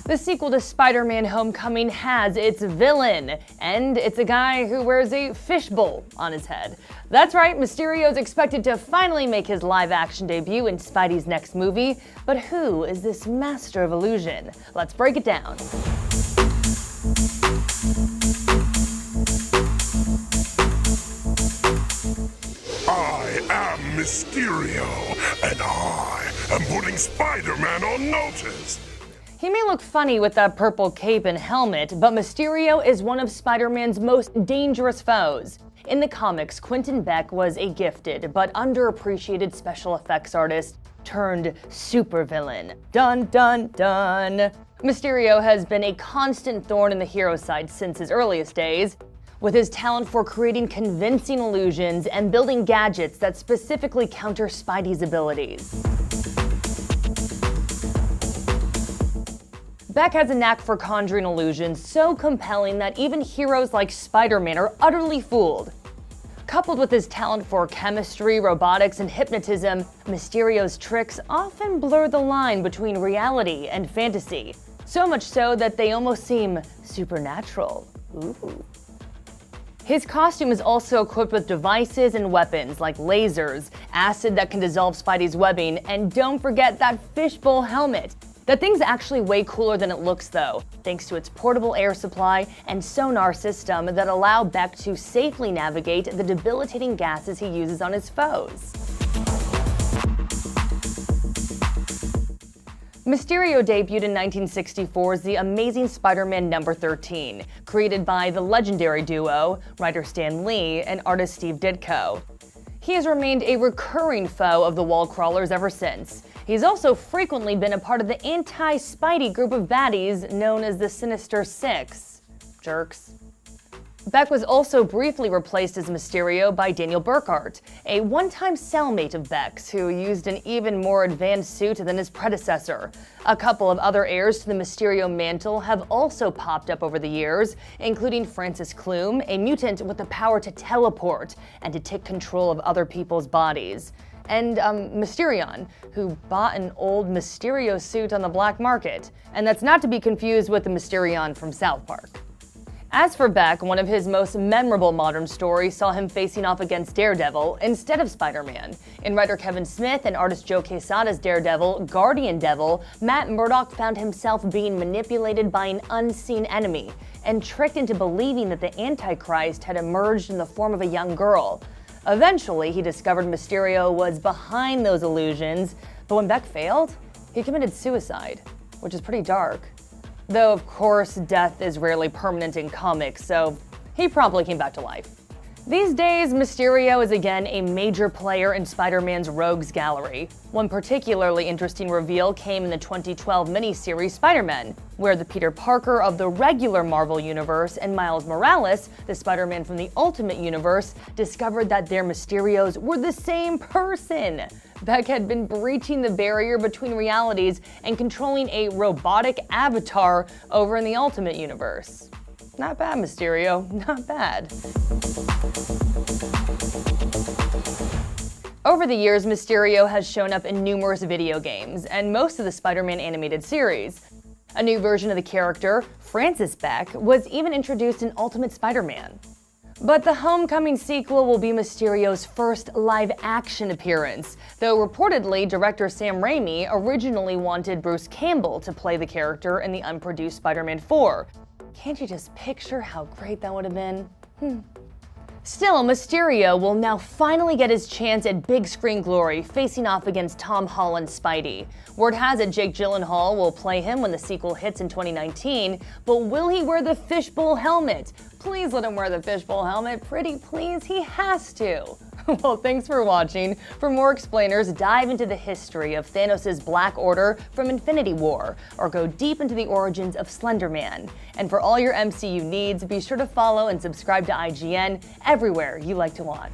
The sequel to Spider-Man Homecoming has its villain, and it's a guy who wears a fishbowl on his head. That's right, Mysterio is expected to finally make his live-action debut in Spidey's next movie, but who is this master of illusion? Let's break it down. I am Mysterio, and I am putting Spider-Man on notice. He may look funny with that purple cape and helmet, but Mysterio is one of Spider-Man's most dangerous foes. In the comics, Quentin Beck was a gifted but underappreciated special effects artist turned supervillain. Dun dun dun! Mysterio has been a constant thorn in the hero side since his earliest days, with his talent for creating convincing illusions and building gadgets that specifically counter Spidey's abilities. Beck has a knack for conjuring illusions so compelling that even heroes like Spider-Man are utterly fooled. Coupled with his talent for chemistry, robotics, and hypnotism, Mysterio's tricks often blur the line between reality and fantasy, so much so that they almost seem supernatural. Ooh. His costume is also equipped with devices and weapons like lasers, acid that can dissolve Spidey's webbing, and don't forget that fishbowl helmet. That thing's actually way cooler than it looks though, thanks to its portable air supply and sonar system that allow Beck to safely navigate the debilitating gases he uses on his foes. Mysterio debuted in 1964's The Amazing Spider-Man No. 13, created by the legendary duo, writer Stan Lee and artist Steve Ditko. He has remained a recurring foe of the wall crawlers ever since. He's also frequently been a part of the anti-Spidey group of baddies known as the Sinister Six. Jerks. Beck was also briefly replaced as Mysterio by Daniel Burkhart, a one-time cellmate of Beck's who used an even more advanced suit than his predecessor. A couple of other heirs to the Mysterio mantle have also popped up over the years, including Francis Clume, a mutant with the power to teleport and to take control of other people's bodies, and Mysterion, who bought an old Mysterio suit on the black market. And that's not to be confused with the Mysterion from South Park. As for Beck, one of his most memorable modern stories saw him facing off against Daredevil instead of Spider-Man. In writer Kevin Smith and artist Joe Quesada's Daredevil, Guardian Devil, Matt Murdock found himself being manipulated by an unseen enemy and tricked into believing that the Antichrist had emerged in the form of a young girl. Eventually, he discovered Mysterio was behind those illusions, but when Beck failed, he committed suicide, which is pretty dark. Though, of course, death is rarely permanent in comics, so he probably came back to life. These days, Mysterio is again a major player in Spider-Man's rogues gallery. One particularly interesting reveal came in the 2012 miniseries Spider-Man, where the Peter Parker of the regular Marvel Universe and Miles Morales, the Spider-Man from the Ultimate Universe, discovered that their Mysterios were the same person. Beck had been breaching the barrier between realities and controlling a robotic avatar over in the Ultimate Universe. Not bad, Mysterio, not bad. Over the years, Mysterio has shown up in numerous video games and most of the Spider-Man animated series. A new version of the character, Francis Beck, was even introduced in Ultimate Spider-Man. But the Homecoming sequel will be Mysterio's first live-action appearance, though reportedly director Sam Raimi originally wanted Bruce Campbell to play the character in the unproduced Spider-Man 4. Can't you just picture how great that would have been? Still, Mysterio will now finally get his chance at big screen glory, facing off against Tom Holland's Spidey. Word has it Jake Gyllenhaal will play him when the sequel hits in 2019, but will he wear the fishbowl helmet? Please let him wear the fishbowl helmet, pretty please, he has to. Well, thanks for watching. For more explainers, dive into the history of Thanos' Black Order from Infinity War, or go deep into the origins of Slender Man. And for all your MCU needs, be sure to follow and subscribe to IGN everywhere you like to watch.